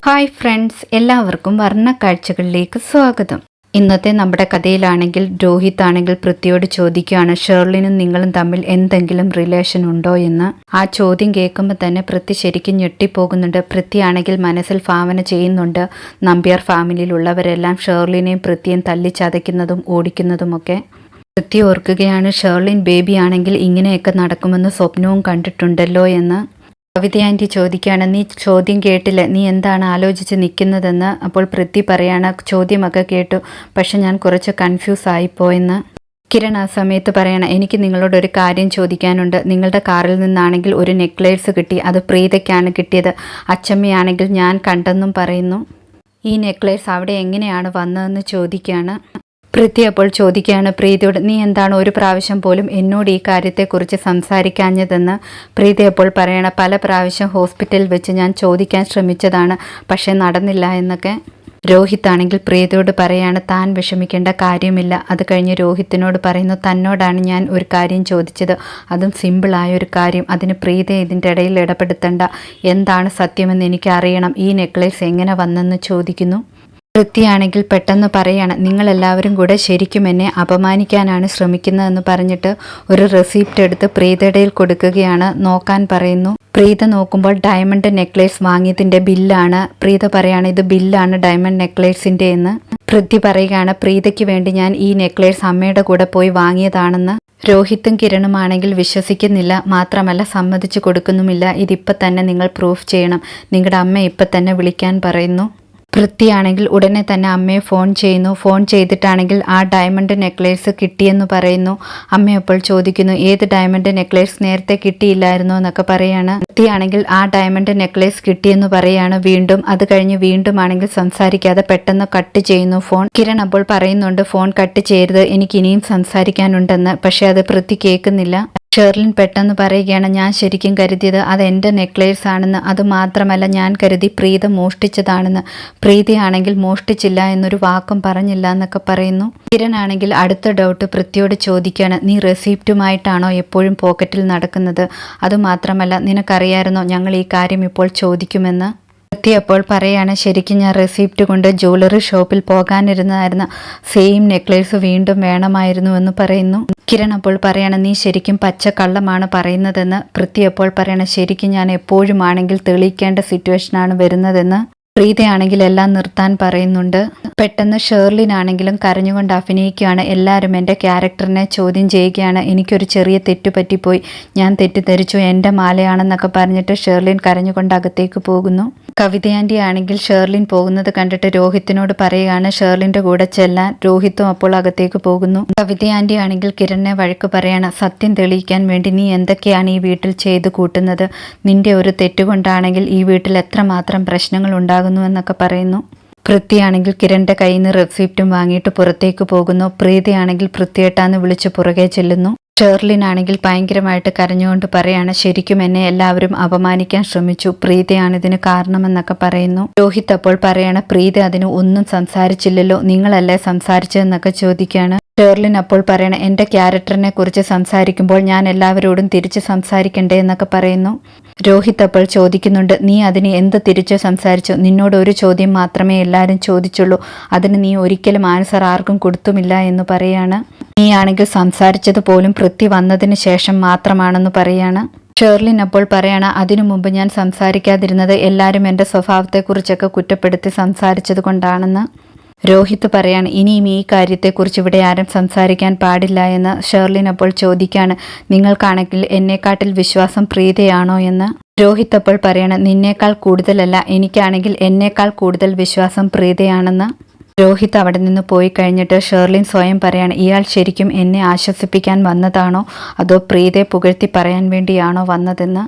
Hi friends, എല്ലാവർക്കും വർണ്ണക്കാഴ്ചകളിലേക്ക് സ്വാഗതം. ഇന്നത്തെ നമ്മുടെ കഥയിലാണെങ്കിൽ രോഹിത് ആണെങ്കിൽ പൃഥ്വിയോട് ചോദിക്കുകയാണ്, ഷേർലിനും നിങ്ങളും തമ്മിൽ എന്തെങ്കിലും റിലേഷൻ ഉണ്ടോ എന്ന്. ആ ചോദ്യം കേൾക്കുമ്പോൾ തന്നെ പൃഥ്വി ശരിക്കും ഞെട്ടിപ്പോകുന്നുണ്ട്. പൃഥ്വി ആണെങ്കിൽ മനസ്സിൽ ഭാവന ചെയ്യുന്നുണ്ട്, നമ്പ്യാർ ഫാമിലിയിലുള്ളവരെല്ലാം ഷേർലിനെയും പൃഥ്വിയും തല്ലിച്ചതയ്ക്കുന്നതും ഓടിക്കുന്നതുമൊക്കെ. പൃഥ്വി ഓർക്കുകയാണ്, ഷേർലിൻ ബേബി ആണെങ്കിൽ ഇങ്ങനെയൊക്കെ നടക്കുമെന്ന് സ്വപ്നവും കണ്ടിട്ടുണ്ടല്ലോ എന്ന്. കവിത ആൻറ്റി ചോദിക്കുകയാണ്, നീ ചോദ്യം കേട്ടില്ല, നീ എന്താണ് ആലോചിച്ച് നിൽക്കുന്നതെന്ന്. അപ്പോൾ പൃഥ്വി പറയാണ്, ചോദ്യമൊക്കെ കേട്ടു, പക്ഷെ ഞാൻ കുറച്ച് കൺഫ്യൂസ് ആയിപ്പോയെന്ന്. കിരൺ ആ സമയത്ത് പറയണം, എനിക്ക് നിങ്ങളോടൊരു കാര്യം ചോദിക്കാനുണ്ട്. നിങ്ങളുടെ കാറിൽ നിന്നാണെങ്കിൽ ഒരു നെക്ലേസ് കിട്ടി, അത് പ്രീതയ്ക്കാണ് കിട്ടിയത്. അച്ചമ്മയാണെങ്കിൽ ഞാൻ കണ്ടെന്നും പറയുന്നു. ഈ നെക്ലേസ് അവിടെ എങ്ങനെയാണ് വന്നതെന്ന് ചോദിക്കുകയാണ്. പൃഥ്വി അപ്പോൾ ചോദിക്കുകയാണ് പ്രീതിയോട്, നീ എന്താണ് ഒരു പ്രാവശ്യം പോലും എന്നോട് ഈ കാര്യത്തെക്കുറിച്ച് സംസാരിക്കാഞ്ഞതെന്ന്. പ്രീതി അപ്പോൾ പറയണം, പല പ്രാവശ്യം ഹോസ്പിറ്റലിൽ വെച്ച് ഞാൻ ചോദിക്കാൻ ശ്രമിച്ചതാണ്, പക്ഷേ നടന്നില്ല എന്നൊക്കെ. രോഹിത് ആണെങ്കിൽ പ്രീതിയോട് പറയാണ്, താൻ വിഷമിക്കേണ്ട കാര്യമില്ല. അത് കഴിഞ്ഞ് രോഹിത്തിനോട് പറയുന്നു, തന്നോടാണ് ഞാൻ ഒരു കാര്യം ചോദിച്ചത്, അതും സിമ്പിളായ ഒരു കാര്യം. അതിന് പ്രീതി ഇതിൻ്റെ ഇടയിൽ ഇടപെടുത്തണ്ട. എന്താണ് സത്യമെന്ന് എനിക്ക് അറിയണം. ഈ നെക്ലേസ് എങ്ങനെ വന്നെന്ന് ചോദിക്കുന്നു. പൃഥ്വിയാണെങ്കിൽ പെട്ടെന്ന് പറയാണ്, നിങ്ങളെല്ലാവരും കൂടെ ശരിക്കും എന്നെ അപമാനിക്കാനാണ് ശ്രമിക്കുന്നതെന്ന് പറഞ്ഞിട്ട് ഒരു റെസിപ്റ്റ് എടുത്ത് പ്രീതയുടെ കൊടുക്കുകയാണ്. നോക്കാൻ പറയുന്നു. പ്രീത നോക്കുമ്പോൾ ഡയമണ്ട് നെക്ലേസ് വാങ്ങിയതിൻ്റെ ബില്ലാണ്. പ്രീത പറയാണ്, ഇത് ബില്ലാണ് ഡയമണ്ട് നെക്ലേസിൻ്റെ എന്ന്. പൃഥ്വി പറയുകയാണ്, പ്രീതയ്ക്ക് വേണ്ടി ഞാൻ ഈ നെക്ലേസ് അമ്മയുടെ കൂടെ പോയി വാങ്ങിയതാണെന്ന്. രോഹിത്തും കിരണുമാണെങ്കിൽ വിശ്വസിക്കുന്നില്ല, മാത്രമല്ല സമ്മതിച്ചു കൊടുക്കുന്നുമില്ല. ഇതിപ്പോൾ തന്നെ നിങ്ങൾ പ്രൂഫ് ചെയ്യണം. നിങ്ങളുടെ അമ്മ ഇപ്പം തന്നെ വിളിക്കാൻ പറയുന്നു. പൃഥ്വിയാണെങ്കിൽ ഉടനെ തന്നെ അമ്മയെ ഫോൺ ചെയ്യുന്നു. ഫോൺ ചെയ്തിട്ടാണെങ്കിൽ ആ ഡയമണ്ട് നെക്ലേസ് കിട്ടിയെന്ന് പറയുന്നു. അമ്മ അപ്പോൾ ചോദിക്കുന്നു, ഏത് ഡയമണ്ട് നെക്ലേസ്, നേരത്തെ കിട്ടിയില്ലായിരുന്നോ എന്നൊക്കെ പറയാണ്. പൃഥ്വിയാണെങ്കിൽ ആ ഡയമണ്ട് നെക്ലേസ് കിട്ടിയെന്ന് പറയാണ് വീണ്ടും. അത് കഴിഞ്ഞ് വീണ്ടും ആണെങ്കിൽ സംസാരിക്കാതെ പെട്ടെന്ന് കട്ട് ചെയ്യുന്നു ഫോൺ. കിരൺ അപ്പോൾ പറയുന്നുണ്ട്, ഫോൺ കട്ട് ചെയ്യരുത്, എനിക്ക് ഇനിയും സംസാരിക്കാനുണ്ടെന്ന്. പക്ഷെ അത് പൃഥ്വി കേൾക്കുന്നില്ല. ഷേർലിൻ പെട്ടെന്ന് പറയുകയാണ്, ഞാൻ ശരിക്കും കരുതിയത് അത് എൻ്റെ നെക്ലേസ് ആണെന്ന്. അതുമാത്രമല്ല, ഞാൻ കരുതി പ്രീത മോഷ്ടിച്ചതാണെന്ന്. പ്രീതിയാണെങ്കിൽ മോഷ്ടിച്ചില്ല എന്നൊരു വാക്കും പറഞ്ഞില്ല എന്നൊക്കെ പറയുന്നു. കിരൺ ആണെങ്കിൽ അടുത്ത ഡൗട്ട് പൃഥ്വിയോട് ചോദിക്കുകയാണ്, നീ റെസിപ്റ്റുമായിട്ടാണോ എപ്പോഴും പോക്കറ്റിൽ നടക്കുന്നത്? അതുമാത്രമല്ല, നിനക്കറിയായിരുന്നോ ഞങ്ങൾ ഈ കാര്യം ഇപ്പോൾ ചോദിക്കുമെന്ന്? പൃഥ്വി അപ്പോൾ പറയാണ്, ശരിക്കും ഞാൻ റെസിപ്റ്റ് കൊണ്ട് ജ്വല്ലറി ഷോപ്പിൽ പോകാനിരുന്നതായിരുന്നു. സെയിം നെക്ലേസ് വീണ്ടും വേണമായിരുന്നു എന്ന് പറയുന്നു. കിരൺ അപ്പോൾ പറയാണ്, നീ ശരിക്കും പച്ചക്കള്ളമാണ് പറയുന്നതെന്ന്. പൃഥ്വി അപ്പോൾ പറയണം, ശരിക്കും ഞാൻ എപ്പോഴും ആണെങ്കിൽ തെളിയിക്കേണ്ട സിറ്റുവേഷനാണ് വരുന്നതെന്ന്. പ്രീതയാണെങ്കിൽ എല്ലാം നിർത്താൻ പറയുന്നുണ്ട്. പെട്ടെന്ന് ഷേർലിനാണെങ്കിലും കരഞ്ഞുകൊണ്ട് അഭിനയിക്കുകയാണ്. എല്ലാവരും എൻ്റെ ക്യാരക്ടറിനെ ചോദ്യം ചെയ്യുകയാണ്. എനിക്കൊരു ചെറിയ തെറ്റ് പറ്റിപ്പോയി, ഞാൻ തെറ്റിദ്ധരിച്ചു, എൻ്റെ മാലയാണെന്നൊക്കെ പറഞ്ഞിട്ട് ഷേർലിൻ കരഞ്ഞുകൊണ്ട് അകത്തേക്ക് പോകുന്നു. കവിത ആൻറ്റി ആണെങ്കിൽ ഷേർലിൻ പോകുന്നത് കണ്ടിട്ട് രോഹിത്തിനോട് പറയുകയാണ് ഷേർലിൻ്റെ കൂടെ ചെല്ലാൻ. രോഹിത്തും അപ്പോൾ അകത്തേക്ക് പോകുന്നു. കവിത ആൻറ്റി ആണെങ്കിൽ കിരണിനെ വഴക്ക് പറയാണ്, സത്യം തെളിയിക്കാൻ വേണ്ടി നീ എന്തൊക്കെയാണ് ഈ വീട്ടിൽ ചെയ്തു കൂട്ടുന്നത്? നിന്റെ ഒരു തെറ്റുകൊണ്ടാണെങ്കിൽ ഈ വീട്ടിൽ എത്രമാത്രം പ്രശ്നങ്ങൾ ഉണ്ടാകുന്നു എന്നൊക്കെ പറയുന്നു. പൃഥ്വിയാണെങ്കിൽ കിരണിൻ്റെ കയ്യിൽ നിന്ന് റെസിപ്റ്റും വാങ്ങിയിട്ട് പുറത്തേക്ക് പോകുന്നു. പ്രീതിയാണെങ്കിൽ പൃഥ്വിയേട്ടാന്ന് വിളിച്ച് പുറകെ ചെല്ലുന്നു. ഷേർലിനാണെങ്കിൽ ഭയങ്കരമായിട്ട് കരഞ്ഞുകൊണ്ട് പറയാണ്, ശരിക്കും എന്നെ എല്ലാവരും അപമാനിക്കാൻ ശ്രമിച്ചു, പ്രീതയാണ് ഇതിന് കാരണമെന്നൊക്കെ പറയുന്നു. രോഹിത് അപ്പോൾ പറയാണ്, പ്രീത അതിന് ഒന്നും സംസാരിച്ചില്ലല്ലോ, നിങ്ങളല്ലേ സംസാരിച്ചതെന്നൊക്കെ ചോദിക്കുകയാണ്. ഷേർലിൻ അപ്പോൾ പറയണം, എൻ്റെ ക്യാരക്ടറിനെ കുറിച്ച് സംസാരിക്കുമ്പോൾ ഞാൻ എല്ലാവരോടും തിരിച്ച് സംസാരിക്കണ്ടേ എന്നൊക്കെ പറയുന്നു. രോഹിത് അപ്പോൾ ചോദിക്കുന്നുണ്ട്, നീ അതിന് എന്ത് തിരിച്ച് സംസാരിച്ചു? നിന്നോട് ഒരു ചോദ്യം മാത്രമേ എല്ലാവരും ചോദിച്ചുള്ളൂ, അതിന് നീ ഒരിക്കലും ആൻസർ ആർക്കും കൊടുത്തുമില്ല എന്ന് പറയാണ്. നീ ആണെങ്കിൽ സംസാരിച്ചത് പോലും പൃഥ്വി വന്നതിന് ശേഷം മാത്രമാണെന്ന് പറയാണ്. ഷേർലിൻ അപ്പോൾ പറയണ, അതിനു മുമ്പ് ഞാൻ സംസാരിക്കാതിരുന്നത് എല്ലാവരും എൻ്റെ സ്വഭാവത്തെക്കുറിച്ചൊക്കെ കുറ്റപ്പെടുത്തി സംസാരിച്ചത് കൊണ്ടാണെന്ന്. രോഹിത് പറയാണ്, ഇനിയും ഈ കാര്യത്തെക്കുറിച്ച് ഇവിടെ ആരും സംസാരിക്കാൻ പാടില്ല എന്ന്. ഷേർലിൻ അപ്പോൾ ചോദിക്കുകയാണ്, നിങ്ങൾക്കാണെങ്കിൽ എന്നെക്കാട്ടിൽ വിശ്വാസം പ്രീതയാണോ എന്ന്. രോഹിത് അപ്പോൾ പറയണം, നിന്നേക്കാൾ കൂടുതലല്ല, എനിക്കാണെങ്കിൽ എന്നേക്കാൾ കൂടുതൽ വിശ്വാസം പ്രീതയാണെന്ന്. രോഹിത് അവിടെ നിന്ന് പോയി കഴിഞ്ഞിട്ട് ഷേർലിൻ സ്വയം പറയാണ്, ഇയാൾ ശരിക്കും എന്നെ ആശ്വസിപ്പിക്കാൻ വന്നതാണോ അതോ പ്രീതയെ പുകഴ്ത്തി പറയാൻ വേണ്ടിയാണോ വന്നതെന്ന്.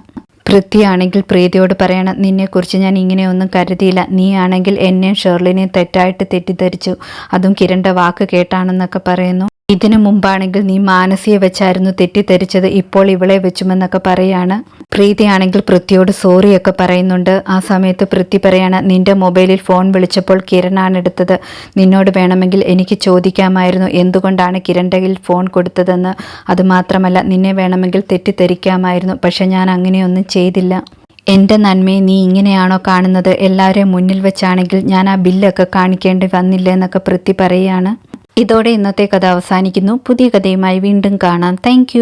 പൃഥ്വിയാണെങ്കിൽ പ്രീതിയോട് പറയണം, നിന്നെക്കുറിച്ച് ഞാൻ ഇങ്ങനെയൊന്നും കരുതിയില്ല, നീ ആണെങ്കിൽ എന്നെയും ഷേർലിനെയും തെറ്റായിട്ട് തെറ്റിദ്ധരിച്ചു, അതും കിരണിൻ്റെ വാക്ക് കേട്ടാണെന്നൊക്കെ പറയുന്നു. ഇതിനു മുമ്പാണെങ്കിൽ നീ മാനസിയെ വെച്ചായിരുന്നു തെറ്റിദ്ധരിച്ചത്, ഇപ്പോൾ ഇവളെ വെച്ചുമെന്നൊക്കെ പറയാണ്. പ്രീതിയാണെങ്കിൽ പൃഥ്വിയോട് സോറിയൊക്കെ പറയുന്നുണ്ട്. ആ സമയത്ത് പൃഥ്വി പറയാണ്, നിന്റെ മൊബൈലിൽ ഫോൺ വിളിച്ചപ്പോൾ കിരണാണ് എടുത്തത്. നിന്നോട് വേണമെങ്കിൽ എനിക്ക് ചോദിക്കാമായിരുന്നു എന്തുകൊണ്ടാണ് കിരണിൻ്റെ കയ്യിൽ ഫോൺ കൊടുത്തതെന്ന്. അതുമാത്രമല്ല നിന്നെ വേണമെങ്കിൽ തെറ്റിദ്ധരിക്കാമായിരുന്നു, പക്ഷെ ഞാൻ അങ്ങനെയൊന്നും ചെയ്തില്ല. എൻ്റെ നന്മയെ നീ ഇങ്ങനെയാണോ കാണുന്നത്? എല്ലാവരെയും മുന്നിൽ വെച്ചാണെങ്കിൽ ഞാൻ ആ ബില്ലൊക്കെ കാണിക്കേണ്ടി വന്നില്ല എന്നൊക്കെ പൃഥ്വി പറയുകയാണ്. ഇതോടെ ഇന്നത്തെ കഥ അവസാനിക്കുന്നു. പുതിയ കഥയുമായി വീണ്ടും കാണാം. താങ്ക്